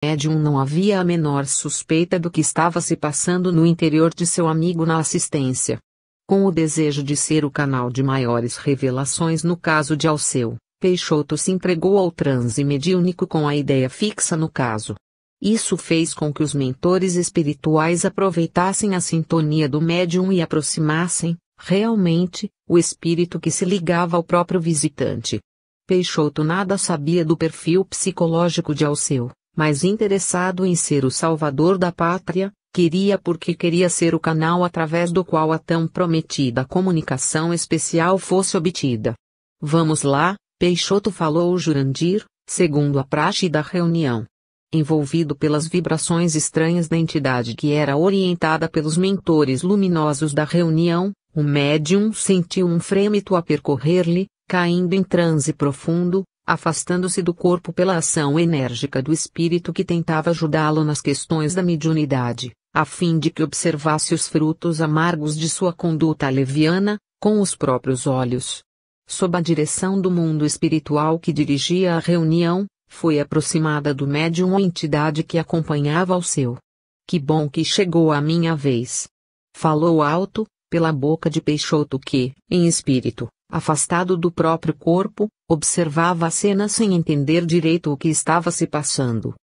médium não havia a menor suspeita do que estava se passando no interior de seu amigo na assistência. Com o desejo de ser o canal de maiores revelações no caso de Alceu, Peixoto se entregou ao transe mediúnico com a ideia fixa no caso. Isso fez com que os mentores espirituais aproveitassem a sintonia do médium e aproximassem, realmente, o espírito que se ligava ao próprio visitante. Peixoto nada sabia do perfil psicológico de Alceu, mas interessado em ser o salvador da pátria, queria ser o canal através do qual a tão prometida comunicação especial fosse obtida. Vamos lá, Peixoto falou Jurandir, segundo a praxe da reunião. Envolvido pelas vibrações estranhas da entidade que era orientada pelos mentores luminosos da reunião, o médium sentiu um frêmito a percorrer-lhe, caindo em transe profundo, afastando-se do corpo pela ação enérgica do espírito que tentava ajudá-lo nas questões da mediunidade, a fim de que observasse os frutos amargos de sua conduta leviana, com os próprios olhos. Sob a direção do mundo espiritual que dirigia a reunião, foi aproximada do médium a entidade que acompanhava Alceu. Que bom que chegou a minha vez. Falou alto, pela boca de Peixoto que, em espírito, afastado do próprio corpo, observava a cena sem entender direito o que estava se passando.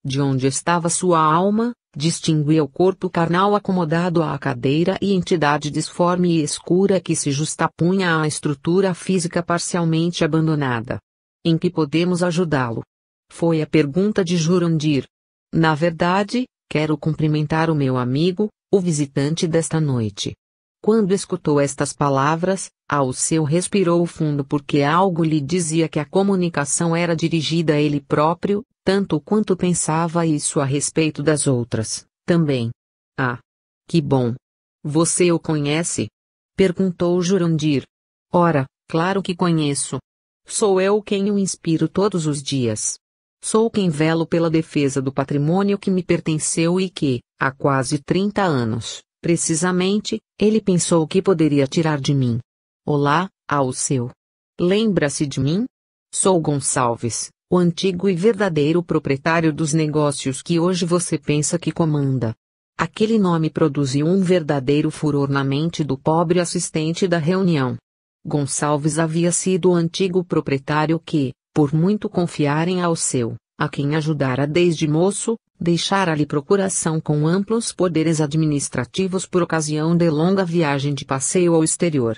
De onde estava sua alma, distinguia o corpo carnal acomodado à cadeira e entidade disforme e escura que se justapunha à estrutura física parcialmente abandonada. Em que podemos ajudá-lo? Foi a pergunta de Jurandir. Na verdade, quero cumprimentar o meu amigo, o visitante desta noite. Quando escutou estas palavras, Alceu respirou fundo porque algo lhe dizia que a comunicação era dirigida a ele próprio, tanto quanto pensava isso a respeito das outras, também. Ah! Que bom! Você o conhece? Perguntou Jurandir. Ora, claro que conheço. Sou eu quem o inspiro todos os dias. Sou quem velo pela defesa do patrimônio que me pertenceu e que, há quase 30 anos, precisamente, ele pensou que poderia tirar de mim. Olá, Alceu. Lembra-se de mim? Sou Gonçalves, o antigo e verdadeiro proprietário dos negócios que hoje você pensa que comanda. Aquele nome produziu um verdadeiro furor na mente do pobre assistente da reunião. Gonçalves havia sido o antigo proprietário que, por muito confiar em Alceu, a quem ajudara desde moço, deixara-lhe procuração com amplos poderes administrativos por ocasião de longa viagem de passeio ao exterior.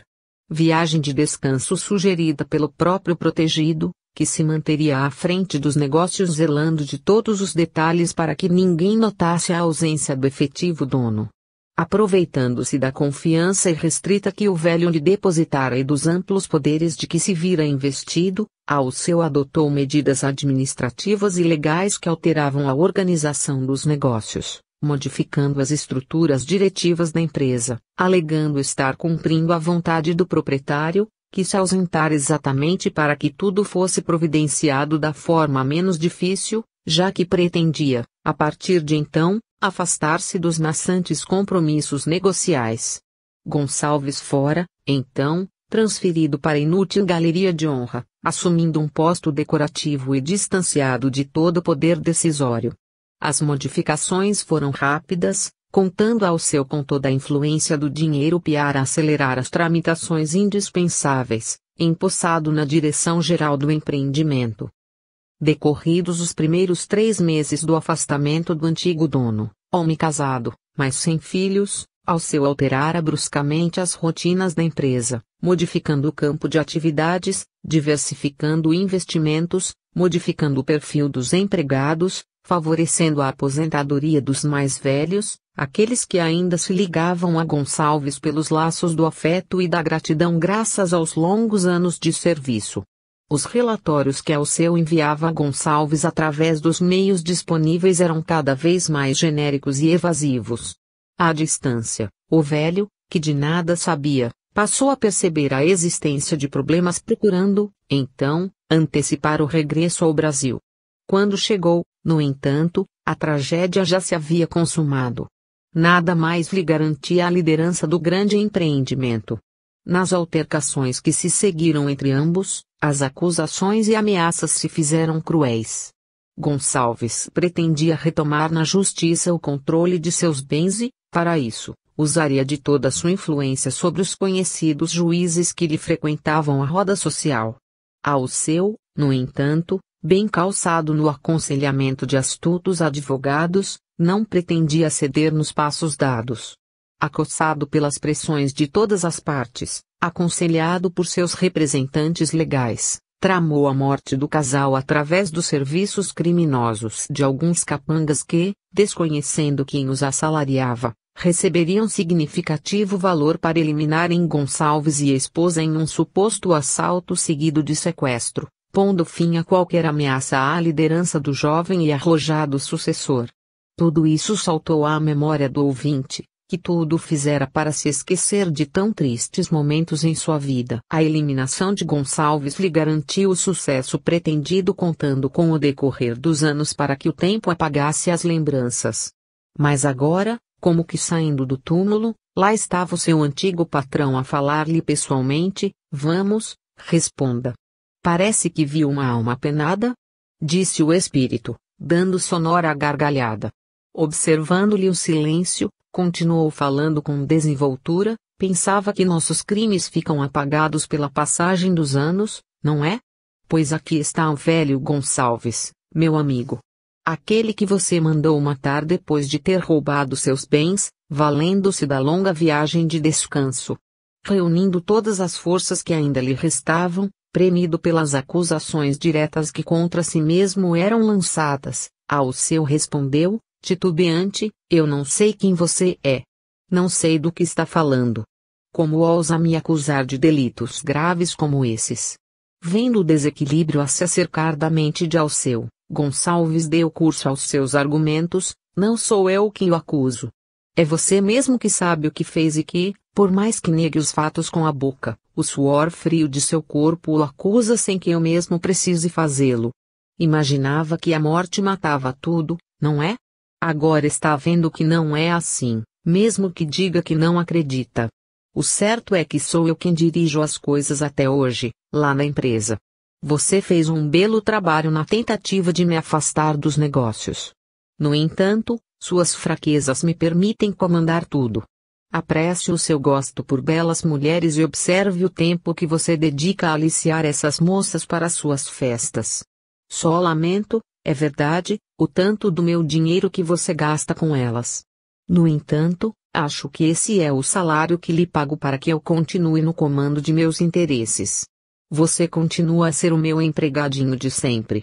Viagem de descanso sugerida pelo próprio protegido, que se manteria à frente dos negócios zelando de todos os detalhes para que ninguém notasse a ausência do efetivo dono. Aproveitando-se da confiança irrestrita que o velho lhe depositara e dos amplos poderes de que se vira investido, Alceu adotou medidas administrativas e legais que alteravam a organização dos negócios, modificando as estruturas diretivas da empresa, alegando estar cumprindo a vontade do proprietário, que se ausentara exatamente para que tudo fosse providenciado da forma menos difícil, já que pretendia, a partir de então, afastar-se dos maçantes compromissos negociais. Gonçalves fora, então, transferido para a inútil galeria de honra, assumindo um posto decorativo e distanciado de todo poder decisório. As modificações foram rápidas, contando Alceu com toda a influência do dinheiro para acelerar as tramitações indispensáveis, empossado na direção-geral do empreendimento. Decorridos os primeiros 3 meses do afastamento do antigo dono, homem casado, mas sem filhos, Alceu alterara bruscamente as rotinas da empresa, modificando o campo de atividades, diversificando investimentos, modificando o perfil dos empregados, favorecendo a aposentadoria dos mais velhos, aqueles que ainda se ligavam a Gonçalves pelos laços do afeto e da gratidão graças aos longos anos de serviço. Os relatórios que Alceu enviava a Gonçalves através dos meios disponíveis eram cada vez mais genéricos e evasivos. À distância, o velho, que de nada sabia, passou a perceber a existência de problemas procurando, então, antecipar o regresso ao Brasil. Quando chegou, no entanto, a tragédia já se havia consumado. Nada mais lhe garantia a liderança do grande empreendimento. Nas altercações que se seguiram entre ambos, as acusações e ameaças se fizeram cruéis. Gonçalves pretendia retomar na justiça o controle de seus bens e, para isso, usaria de toda sua influência sobre os conhecidos juízes que lhe frequentavam a roda social. Alceu, no entanto, bem calçado no aconselhamento de astutos advogados, não pretendia ceder nos passos dados. Acossado pelas pressões de todas as partes, aconselhado por seus representantes legais, tramou a morte do casal através dos serviços criminosos de alguns capangas que, desconhecendo quem os assalariava, receberiam significativo valor para eliminarem Gonçalves e a esposa em um suposto assalto seguido de sequestro, pondo fim a qualquer ameaça à liderança do jovem e arrojado sucessor. Tudo isso saltou à memória do ouvinte, que tudo fizera para se esquecer de tão tristes momentos em sua vida. A eliminação de Gonçalves lhe garantiu o sucesso pretendido, contando com o decorrer dos anos para que o tempo apagasse as lembranças. Mas agora, como que saindo do túmulo, lá estava o seu antigo patrão a falar-lhe pessoalmente. Vamos, responda. Parece que viu uma alma penada? Disse o espírito, dando sonora gargalhada. Observando-lhe o silêncio, continuou falando com desenvoltura. Pensava que nossos crimes ficam apagados pela passagem dos anos, não é? Pois aqui está o velho Gonçalves, meu amigo. Aquele que você mandou matar depois de ter roubado seus bens, valendo-se da longa viagem de descanso. Reunindo todas as forças que ainda lhe restavam, premido pelas acusações diretas que contra si mesmo eram lançadas, Alceu respondeu, titubeante: eu não sei quem você é. Não sei do que está falando. Como ousa me acusar de delitos graves como esses? Vendo o desequilíbrio a se acercar da mente de Alceu, Gonçalves deu curso aos seus argumentos. Não sou eu que o acuso. É você mesmo que sabe o que fez e que, por mais que negue os fatos com a boca, o suor frio de seu corpo o acusa sem que eu mesmo precise fazê-lo. Imaginava que a morte matava tudo, não é? Agora está vendo que não é assim, mesmo que diga que não acredita. O certo é que sou eu quem dirijo as coisas até hoje, lá na empresa. Você fez um belo trabalho na tentativa de me afastar dos negócios. No entanto, suas fraquezas me permitem comandar tudo. Aprecie o seu gosto por belas mulheres e observe o tempo que você dedica a aliciar essas moças para suas festas. Só lamento, é verdade, o tanto do meu dinheiro que você gasta com elas. No entanto, acho que esse é o salário que lhe pago para que eu continue no comando de meus interesses. Você continua a ser o meu empregadinho de sempre.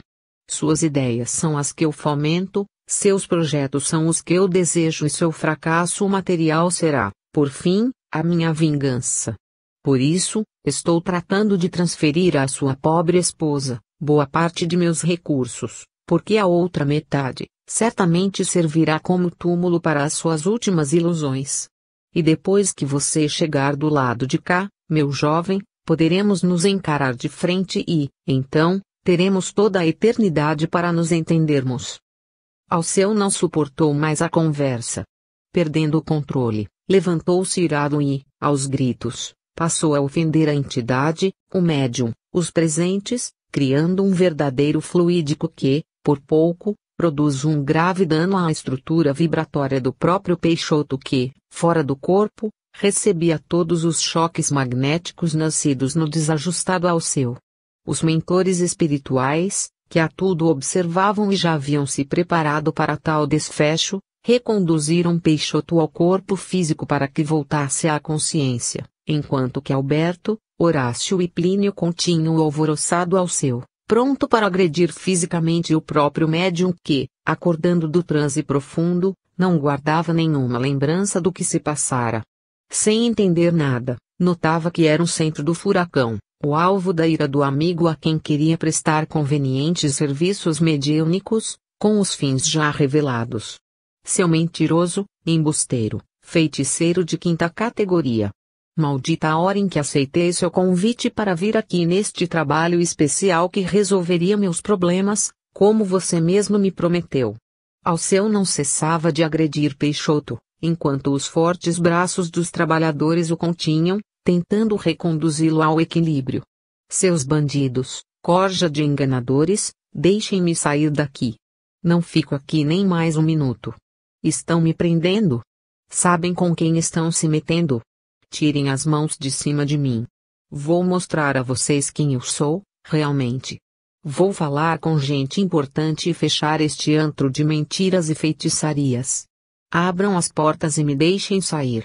Suas ideias são as que eu fomento, seus projetos são os que eu desejo e seu fracasso material será, por fim, a minha vingança. Por isso, estou tratando de transferir à sua pobre esposa boa parte de meus recursos, porque a outra metade, certamente servirá como túmulo para as suas últimas ilusões. E depois que você chegar do lado de cá, meu jovem, poderemos nos encarar de frente e, então, teremos toda a eternidade para nos entendermos. Alceu não suportou mais a conversa. Perdendo o controle, levantou-se irado e, aos gritos, passou a ofender a entidade, o médium, os presentes, criando um verdadeiro fluídico que, por pouco, produz um grave dano à estrutura vibratória do próprio Peixoto que, fora do corpo, recebia todos os choques magnéticos nascidos no desajustado Alceu. Os mentores espirituais, que a tudo observavam e já haviam se preparado para tal desfecho, reconduziram Peixoto ao corpo físico para que voltasse à consciência, enquanto que Alberto, Horácio e Plínio continham o alvoroçado Alceu, pronto para agredir fisicamente o próprio médium que, acordando do transe profundo, não guardava nenhuma lembrança do que se passara. Sem entender nada, notava que era o centro do furacão, o alvo da ira do amigo a quem queria prestar convenientes serviços mediúnicos, com os fins já revelados. Seu mentiroso, embusteiro, feiticeiro de quinta categoria. Maldita a hora em que aceitei seu convite para vir aqui neste trabalho especial que resolveria meus problemas, como você mesmo me prometeu. Alceu não cessava de agredir Peixoto, enquanto os fortes braços dos trabalhadores o continham, tentando reconduzi-lo ao equilíbrio. Seus bandidos, corja de enganadores, deixem-me sair daqui, Não fico aqui nem mais um minuto. Estão me prendendo? Sabem com quem estão se metendo? Tirem as mãos de cima de mim. Vou mostrar a vocês quem eu sou, realmente. Vou falar com gente importante e fechar este antro de mentiras e feitiçarias. Abram as portas e me deixem sair.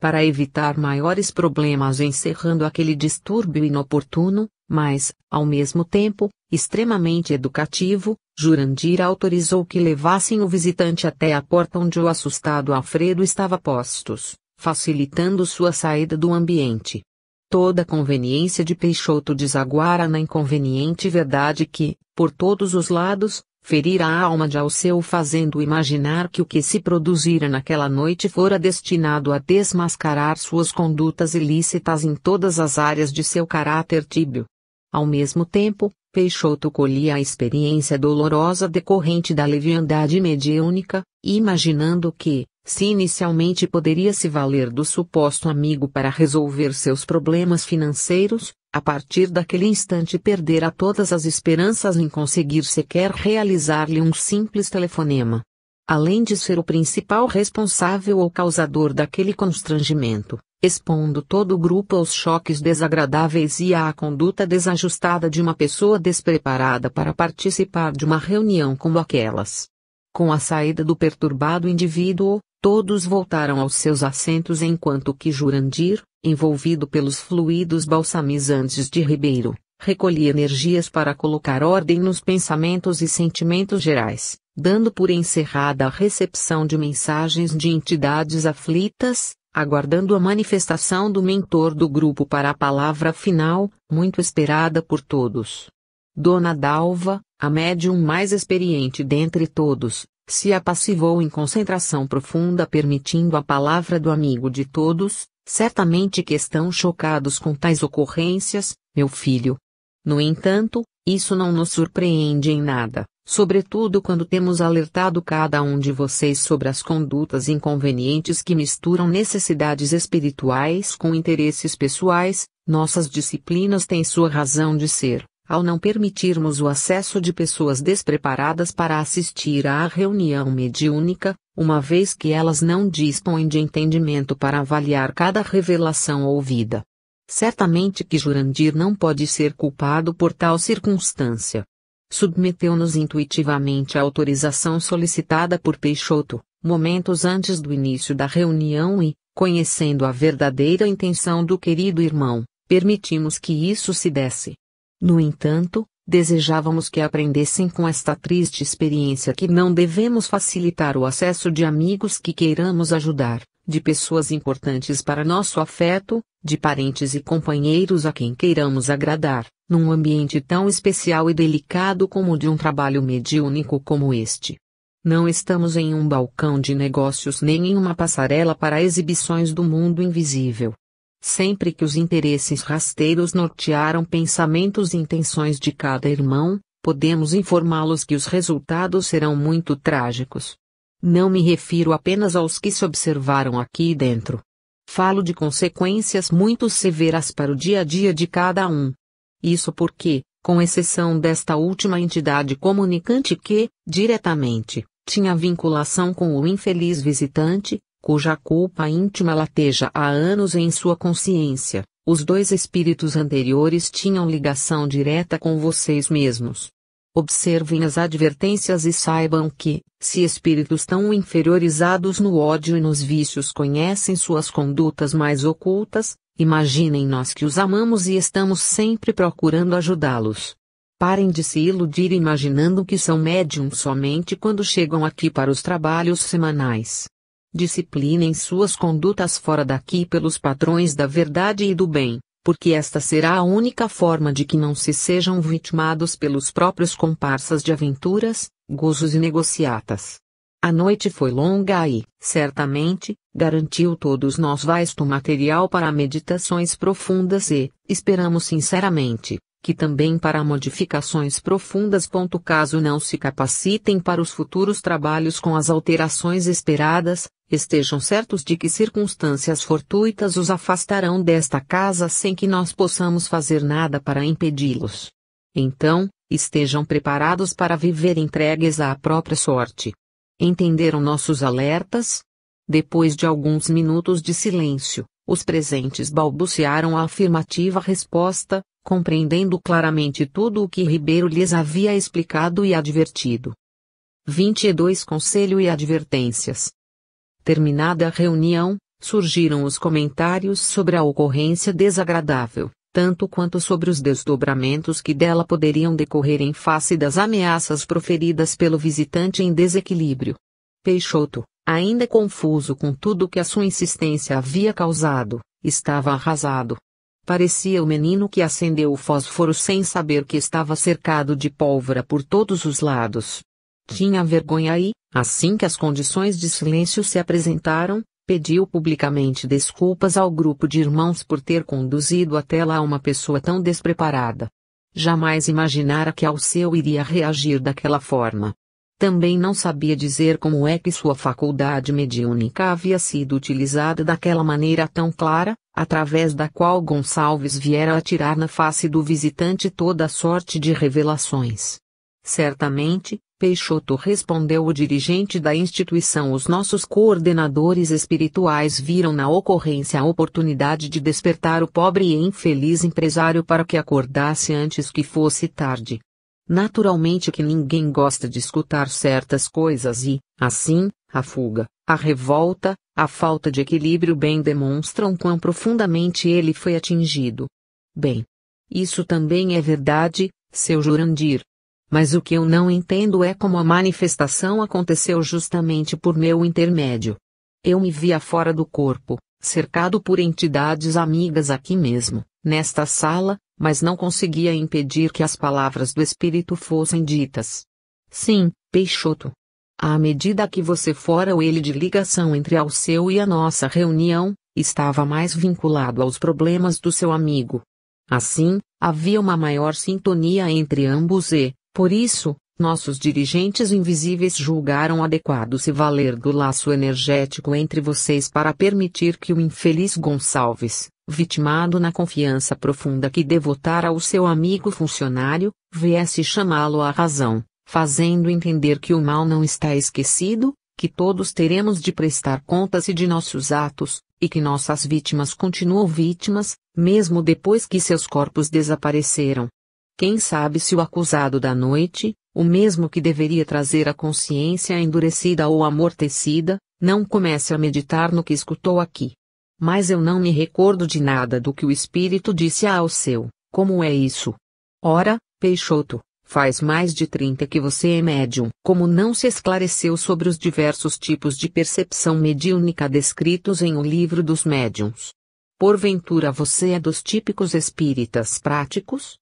Para evitar maiores problemas encerrando aquele distúrbio inoportuno, mas, ao mesmo tempo, extremamente educativo, Jurandir autorizou que levassem o visitante até a porta onde o assustado Alfredo estava postos, facilitando sua saída do ambiente. Toda a conveniência de Peixoto desaguara na inconveniente verdade que, por todos os lados, ferira a alma de Alceu fazendo imaginar que o que se produzira naquela noite fora destinado a desmascarar suas condutas ilícitas em todas as áreas de seu caráter tíbio. Ao mesmo tempo, Peixoto colhia a experiência dolorosa decorrente da leviandade mediúnica, imaginando que, se inicialmente poderia se valer do suposto amigo para resolver seus problemas financeiros, a partir daquele instante perdera todas as esperanças em conseguir sequer realizar-lhe um simples telefonema. Além de ser o principal responsável ou causador daquele constrangimento, expondo todo o grupo aos choques desagradáveis e à conduta desajustada de uma pessoa despreparada para participar de uma reunião como aquelas. Com a saída do perturbado indivíduo, todos voltaram aos seus assentos enquanto que Jurandir, envolvido pelos fluidos balsamizantes de Ribeiro, recolhia energias para colocar ordem nos pensamentos e sentimentos gerais, dando por encerrada a recepção de mensagens de entidades aflitas, aguardando a manifestação do mentor do grupo para a palavra final, muito esperada por todos. Dona Dalva, a médium mais experiente dentre todos, se apassivou em concentração profunda permitindo a palavra do amigo de todos, certamente que estão chocados com tais ocorrências, meu filho. No entanto, isso não nos surpreende em nada, sobretudo quando temos alertado cada um de vocês sobre as condutas inconvenientes que misturam necessidades espirituais com interesses pessoais. Nossas disciplinas têm sua razão de ser, ao não permitirmos o acesso de pessoas despreparadas para assistir à reunião mediúnica, uma vez que elas não dispõem de entendimento para avaliar cada revelação ouvida. Certamente que Jurandir não pode ser culpado por tal circunstância. Submeteu-nos intuitivamente à autorização solicitada por Peixoto, momentos antes do início da reunião e, conhecendo a verdadeira intenção do querido irmão, permitimos que isso se desse. No entanto, desejávamos que aprendessem com esta triste experiência que não devemos facilitar o acesso de amigos que queiramos ajudar, de pessoas importantes para nosso afeto, de parentes e companheiros a quem queiramos agradar, num ambiente tão especial e delicado como o de um trabalho mediúnico como este. Não estamos em um balcão de negócios nem em uma passarela para exibições do mundo invisível. Sempre que os interesses rasteiros nortearam pensamentos e intenções de cada irmão, podemos informá-los que os resultados serão muito trágicos. Não me refiro apenas aos que se observaram aqui dentro. Falo de consequências muito severas para o dia a dia de cada um. Isso porque, com exceção desta última entidade comunicante que, diretamente, tinha vinculação com o infeliz visitante, cuja culpa íntima lateja há anos em sua consciência, os dois espíritos anteriores tinham ligação direta com vocês mesmos. Observem as advertências e saibam que, se espíritos tão inferiorizados no ódio e nos vícios conhecem suas condutas mais ocultas, imaginem nós que os amamos e estamos sempre procurando ajudá-los. Parem de se iludir imaginando que são médiums somente quando chegam aqui para os trabalhos semanais. Disciplinem suas condutas fora daqui pelos padrões da verdade e do bem, porque esta será a única forma de que não se sejam vitimados pelos próprios comparsas de aventuras, gozos e negociatas. A noite foi longa e, certamente, garantiu todos nós vasto material para meditações profundas e, esperamos sinceramente, que também para modificações profundas. Caso não se capacitem para os futuros trabalhos com as alterações esperadas, estejam certos de que circunstâncias fortuitas os afastarão desta casa sem que nós possamos fazer nada para impedi-los. Então, estejam preparados para viver entregues à própria sorte. Entenderam nossos alertas? Depois de alguns minutos de silêncio, os presentes balbuciaram a afirmativa resposta, compreendendo claramente tudo o que Ribeiro lhes havia explicado e advertido. 22 Conselho e advertências. Terminada a reunião, surgiram os comentários sobre a ocorrência desagradável, tanto quanto sobre os desdobramentos que dela poderiam decorrer em face das ameaças proferidas pelo visitante em desequilíbrio. Peixoto, ainda confuso com tudo que a sua insistência havia causado, estava arrasado. Parecia o menino que acendeu o fósforo sem saber que estava cercado de pólvora por todos os lados. Tinha vergonha e, assim que as condições de silêncio se apresentaram, pediu publicamente desculpas ao grupo de irmãos por ter conduzido até lá uma pessoa tão despreparada. Jamais imaginara que Alceu iria reagir daquela forma. Também não sabia dizer como é que sua faculdade mediúnica havia sido utilizada daquela maneira tão clara, através da qual Gonçalves viera atirar na face do visitante toda a sorte de revelações. Certamente, Peixoto, respondeu o dirigente da instituição, os nossos coordenadores espirituais viram na ocorrência a oportunidade de despertar o pobre e infeliz empresário para que acordasse antes que fosse tarde. Naturalmente que ninguém gosta de escutar certas coisas e, assim, a fuga, a revolta, a falta de equilíbrio bem demonstram quão profundamente ele foi atingido. Bem, isso também é verdade, seu Jurandir. Mas o que eu não entendo é como a manifestação aconteceu justamente por meu intermédio. Eu me via fora do corpo, cercado por entidades amigas aqui mesmo, nesta sala, mas não conseguia impedir que as palavras do espírito fossem ditas. Sim, Peixoto. À medida que você fora o ele de ligação entre Alceu e a nossa reunião, estava mais vinculado aos problemas do seu amigo. Assim, havia uma maior sintonia entre ambos e, por isso, nossos dirigentes invisíveis julgaram adequado se valer do laço energético entre vocês para permitir que o infeliz Gonçalves, vitimado na confiança profunda que devotara ao seu amigo funcionário, viesse chamá-lo à razão, fazendo entender que o mal não está esquecido, que todos teremos de prestar contas de nossos atos, e que nossas vítimas continuam vítimas, mesmo depois que seus corpos desapareceram. Quem sabe se o acusado da noite, o mesmo que deveria trazer a consciência endurecida ou amortecida, não comece a meditar no que escutou aqui. Mas eu não me recordo de nada do que o espírito disse a Alceu. Como é isso? Ora, Peixoto, faz mais de 30 que você é médium. Como não se esclareceu sobre os diversos tipos de percepção mediúnica descritos em O Livro dos Médiuns? Porventura você é dos típicos espíritas práticos?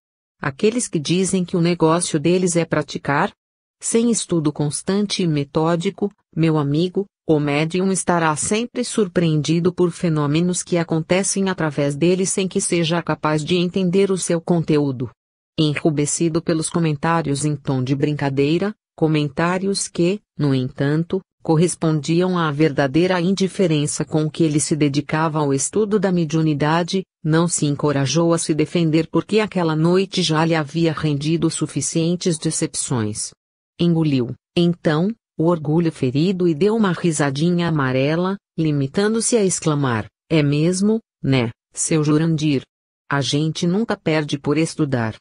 Aqueles que dizem que o negócio deles é praticar? Sem estudo constante e metódico, meu amigo, o médium estará sempre surpreendido por fenômenos que acontecem através dele sem que seja capaz de entender o seu conteúdo. Enrubescido pelos comentários em tom de brincadeira, comentários que, no entanto, correspondiam à verdadeira indiferença com que ele se dedicava ao estudo da mediunidade, não se encorajou a se defender porque aquela noite já lhe havia rendido suficientes decepções. Engoliu, então, o orgulho ferido e deu uma risadinha amarela, limitando-se a exclamar: é mesmo, né, seu Jurandir? A gente nunca perde por estudar.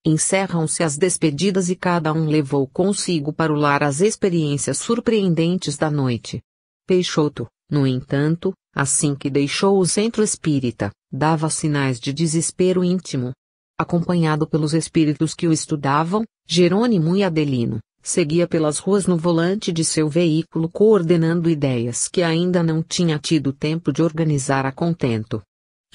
Encerram-se as despedidas e cada um levou consigo para o lar as experiências surpreendentes da noite. Peixoto, no entanto, assim que deixou o centro espírita, dava sinais de desespero íntimo. Acompanhado pelos espíritos que o estudavam, Jerônimo e Adelino, seguia pelas ruas no volante de seu veículo coordenando ideias que ainda não tinha tido tempo de organizar a contento.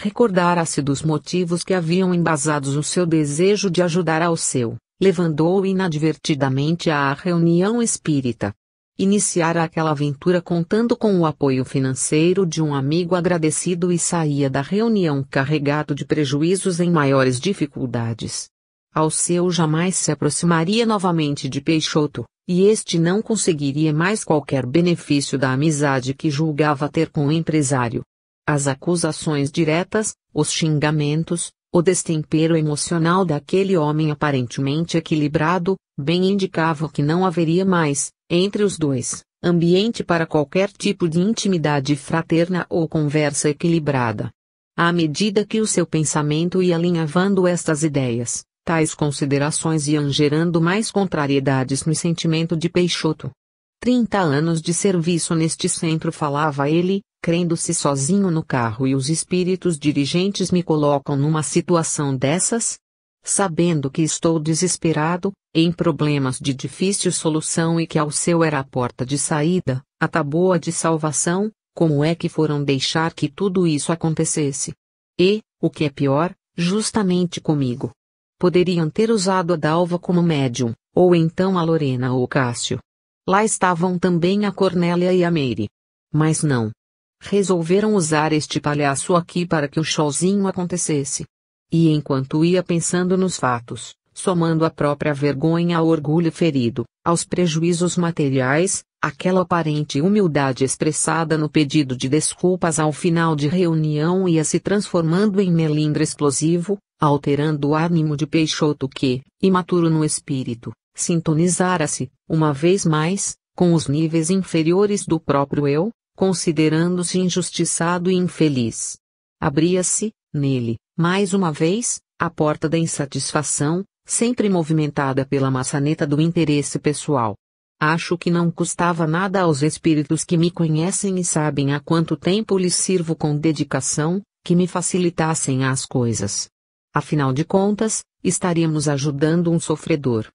Recordara-se dos motivos que haviam embasados o seu desejo de ajudar Alceu, levando-o inadvertidamente à reunião espírita. Iniciara aquela aventura contando com o apoio financeiro de um amigo agradecido e saía da reunião carregado de prejuízos em maiores dificuldades. Alceu jamais se aproximaria novamente de Peixoto, e este não conseguiria mais qualquer benefício da amizade que julgava ter com o empresário. As acusações diretas, os xingamentos, O destempero emocional daquele homem aparentemente equilibrado, bem indicava que não haveria mais, entre os dois, ambiente para qualquer tipo de intimidade fraterna ou conversa equilibrada. À medida que o seu pensamento ia alinhavando estas ideias, tais considerações iam gerando mais contrariedades no sentimento de Peixoto. 30 anos de serviço neste centro, falava ele, crendo-se sozinho no carro, e os espíritos dirigentes me colocam numa situação dessas? Sabendo que estou desesperado, em problemas de difícil solução e que Alceu era a porta de saída, a taboa de salvação, como é que foram deixar que tudo isso acontecesse? E, o que é pior, justamente comigo. Poderiam ter usado a Dalva como médium, ou então a Lorena ou o Cássio. Lá estavam também a Cornélia e a Meire. Mas não. Resolveram usar este palhaço aqui para que o showzinho acontecesse. E enquanto ia pensando nos fatos, somando a própria vergonha ao orgulho ferido, aos prejuízos materiais, aquela aparente humildade expressada no pedido de desculpas ao final de reunião ia se transformando em melindre explosivo, alterando o ânimo de Peixoto que, imaturo no espírito, sintonizara-se, uma vez mais, com os níveis inferiores do próprio eu, considerando-se injustiçado e infeliz. Abria-se, nele, mais uma vez, a porta da insatisfação, sempre movimentada pela maçaneta do interesse pessoal. Acho que não custava nada aos espíritos que me conhecem e sabem há quanto tempo lhes sirvo com dedicação, que me facilitassem as coisas. Afinal de contas, estaríamos ajudando um sofredor.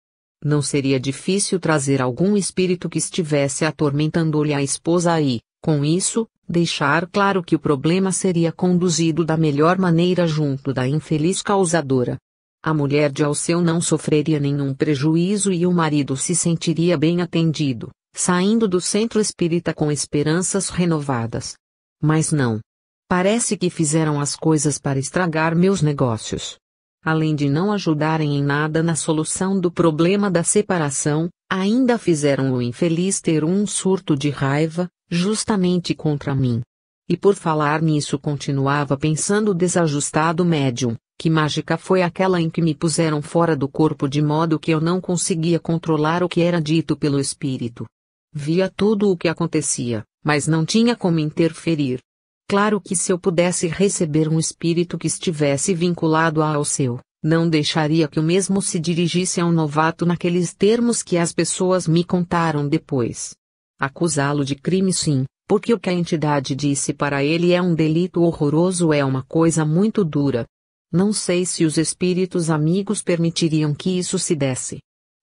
Não seria difícil trazer algum espírito que estivesse atormentando-lhe a esposa e, com isso, deixar claro que o problema seria conduzido da melhor maneira junto da infeliz causadora. A mulher de Alceu não sofreria nenhum prejuízo e o marido se sentiria bem atendido, saindo do centro espírita com esperanças renovadas. Mas não. Parece que fizeram as coisas para estragar meus negócios. Além de não ajudarem em nada na solução do problema da separação, ainda fizeram o infeliz ter um surto de raiva, justamente contra mim. E por falar nisso continuava pensando o desajustado médium, que mágica foi aquela em que me puseram fora do corpo de modo que eu não conseguia controlar o que era dito pelo espírito. Via tudo o que acontecia, mas não tinha como interferir. Claro que se eu pudesse receber um espírito que estivesse vinculado ao seu, não deixaria que o mesmo se dirigisse a um novato naqueles termos que as pessoas me contaram depois. Acusá-lo de crime sim, porque o que a entidade disse para ele é um delito horroroso, é uma coisa muito dura. Não sei se os espíritos amigos permitiriam que isso se desse.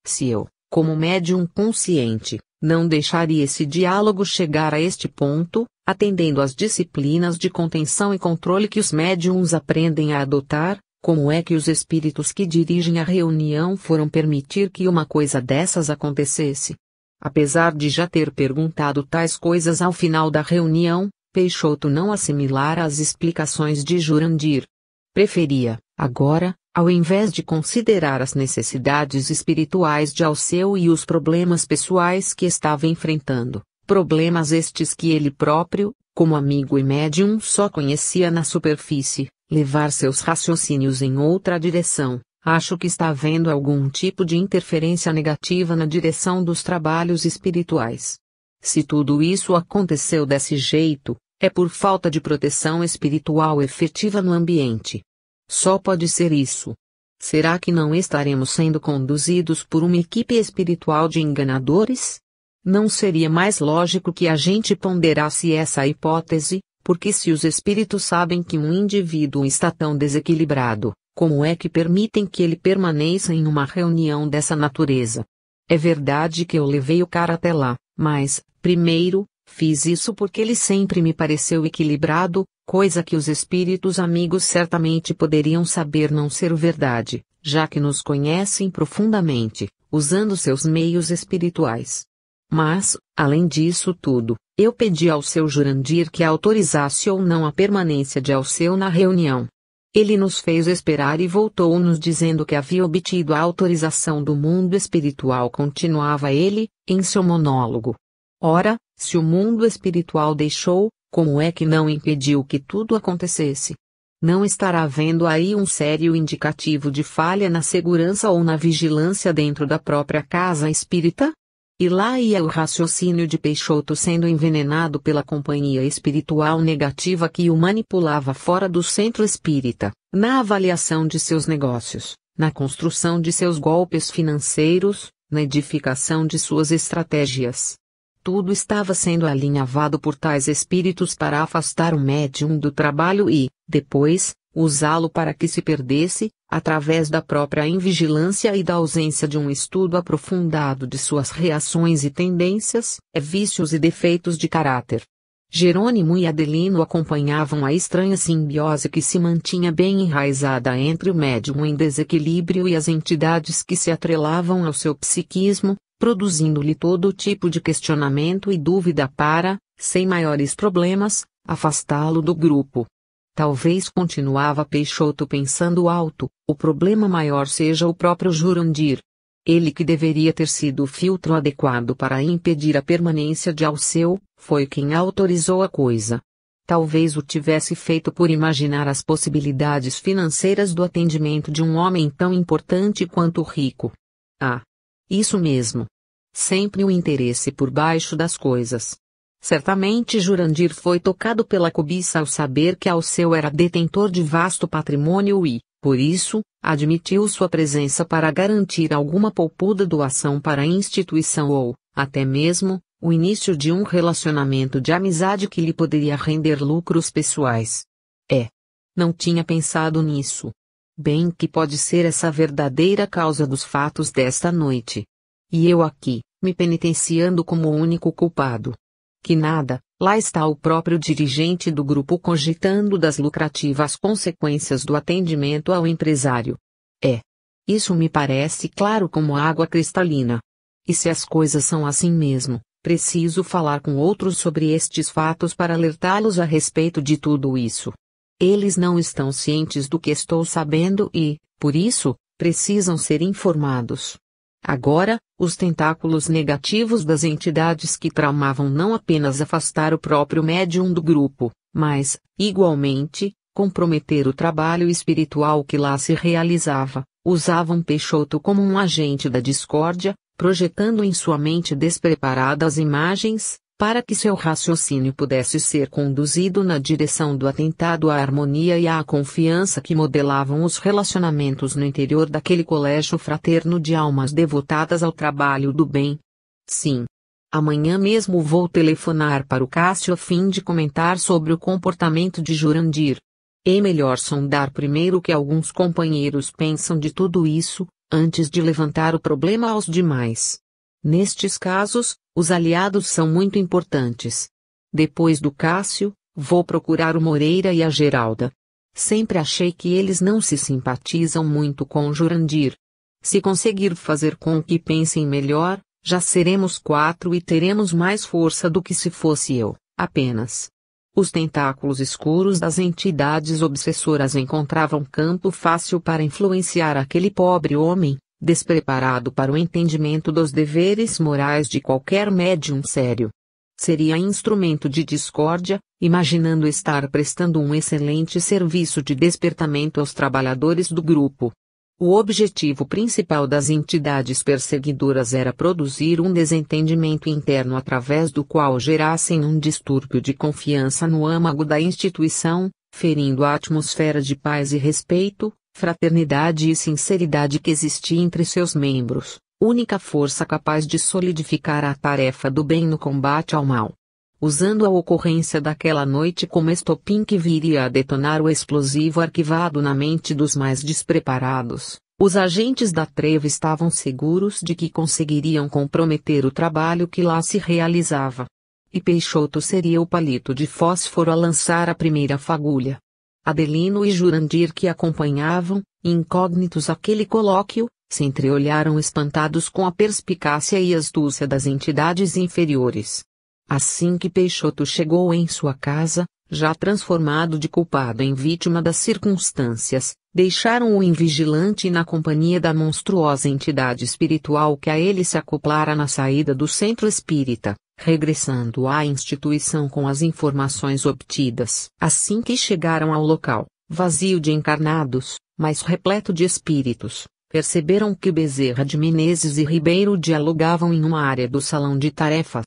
Se eu, como médium consciente, não deixaria esse diálogo chegar a este ponto, atendendo às disciplinas de contenção e controle que os médiums aprendem a adotar, como é que os espíritos que dirigem a reunião foram permitir que uma coisa dessas acontecesse? Apesar de já ter perguntado tais coisas ao final da reunião, Peixoto não assimilara as explicações de Jurandir. Preferia, agora, ao invés de considerar as necessidades espirituais de Alceu e os problemas pessoais que estava enfrentando, problemas estes que ele próprio, como amigo e médium, só conhecia na superfície, levar seus raciocínios em outra direção. Acho que está havendo algum tipo de interferência negativa na direção dos trabalhos espirituais. Se tudo isso aconteceu desse jeito, é por falta de proteção espiritual efetiva no ambiente. Só pode ser isso. Será que não estaremos sendo conduzidos por uma equipe espiritual de enganadores? Não seria mais lógico que a gente ponderasse essa hipótese, porque se os espíritos sabem que um indivíduo está tão desequilibrado, como é que permitem que ele permaneça em uma reunião dessa natureza? É verdade que eu levei o cara até lá, mas, primeiro, fiz isso porque ele sempre me pareceu equilibrado, coisa que os espíritos amigos certamente poderiam saber não ser verdade, já que nos conhecem profundamente, usando seus meios espirituais. Mas, além disso tudo, eu pedi ao seu Jurandir que autorizasse ou não a permanência de Alceu na reunião. Ele nos fez esperar e voltou nos dizendo que havia obtido a autorização do mundo espiritual, continuava ele, em seu monólogo. Ora, se o mundo espiritual deixou, como é que não impediu que tudo acontecesse? Não estará havendo aí um sério indicativo de falha na segurança ou na vigilância dentro da própria casa espírita? E lá ia o raciocínio de Peixoto sendo envenenado pela companhia espiritual negativa que o manipulava fora do centro espírita, na avaliação de seus negócios, na construção de seus golpes financeiros, na edificação de suas estratégias. Tudo estava sendo alinhavado por tais espíritos para afastar o médium do trabalho e, depois, usá-lo para que se perdesse, através da própria invigilância e da ausência de um estudo aprofundado de suas reações e tendências, vícios e defeitos de caráter. Jerônimo e Adelino acompanhavam a estranha simbiose que se mantinha bem enraizada entre o médium em desequilíbrio e as entidades que se atrelavam ao seu psiquismo, produzindo-lhe todo tipo de questionamento e dúvida para, sem maiores problemas, afastá-lo do grupo. Talvez, continuava Peixoto pensando alto, o problema maior seja o próprio Jurandir. Ele que deveria ter sido o filtro adequado para impedir a permanência de Alceu, foi quem autorizou a coisa. Talvez o tivesse feito por imaginar as possibilidades financeiras do atendimento de um homem tão importante quanto rico. Ah! Isso mesmo. Sempre o interesse por baixo das coisas. Certamente Jurandir foi tocado pela cobiça ao saber que Alceu era detentor de vasto patrimônio e, por isso, admitiu sua presença para garantir alguma poupuda doação para a instituição ou, até mesmo, o início de um relacionamento de amizade que lhe poderia render lucros pessoais. Não tinha pensado nisso. Bem que pode ser essa a verdadeira causa dos fatos desta noite. E eu aqui, me penitenciando como o único culpado. Que nada, lá está o próprio dirigente do grupo cogitando das lucrativas consequências do atendimento ao empresário. Isso me parece claro como água cristalina. E se as coisas são assim mesmo, preciso falar com outros sobre estes fatos para alertá-los a respeito de tudo isso. Eles não estão cientes do que estou sabendo e, por isso, precisam ser informados. Agora, os tentáculos negativos das entidades que tramavam não apenas afastar o próprio médium do grupo, mas, igualmente, comprometer o trabalho espiritual que lá se realizava, usavam Peixoto como um agente da discórdia, projetando em sua mente despreparada as imagens, para que seu raciocínio pudesse ser conduzido na direção do atentado à harmonia e à confiança que modelavam os relacionamentos no interior daquele colégio fraterno de almas devotadas ao trabalho do bem. Sim. Amanhã mesmo vou telefonar para o Cássio a fim de comentar sobre o comportamento de Jurandir. É melhor sondar primeiro o que alguns companheiros pensam de tudo isso, antes de levantar o problema aos demais. Nestes casos, os aliados são muito importantes. Depois do Cássio, vou procurar o Moreira e a Geralda. Sempre achei que eles não se simpatizam muito com o Jurandir. Se conseguir fazer com que pensem melhor, já seremos 4 e teremos mais força do que se fosse eu, apenas. Os tentáculos escuros das entidades obsessoras encontravam campo fácil para influenciar aquele pobre homem, despreparado para o entendimento dos deveres morais de qualquer médium sério. Seria instrumento de discórdia, imaginando estar prestando um excelente serviço de despertamento aos trabalhadores do grupo. O objetivo principal das entidades perseguidoras era produzir um desentendimento interno através do qual gerassem um distúrbio de confiança no âmago da instituição, ferindo a atmosfera de paz e respeito, fraternidade e sinceridade que existia entre seus membros, única força capaz de solidificar a tarefa do bem no combate ao mal. Usando a ocorrência daquela noite como estopim que viria a detonar o explosivo arquivado na mente dos mais despreparados, os agentes da treva estavam seguros de que conseguiriam comprometer o trabalho que lá se realizava. E Peixoto seria o palito de fósforo a lançar a primeira fagulha. Adelino e Jurandir que acompanhavam, incógnitos aquele colóquio, se entreolharam espantados com a perspicácia e astúcia das entidades inferiores. Assim que Peixoto chegou em sua casa, já transformado de culpado em vítima das circunstâncias, deixaram-o invigilante na companhia da monstruosa entidade espiritual que a ele se acoplara na saída do centro espírita, regressando à instituição com as informações obtidas. Assim que chegaram ao local, vazio de encarnados, mas repleto de espíritos, perceberam que Bezerra de Menezes e Ribeiro dialogavam em uma área do salão de tarefas.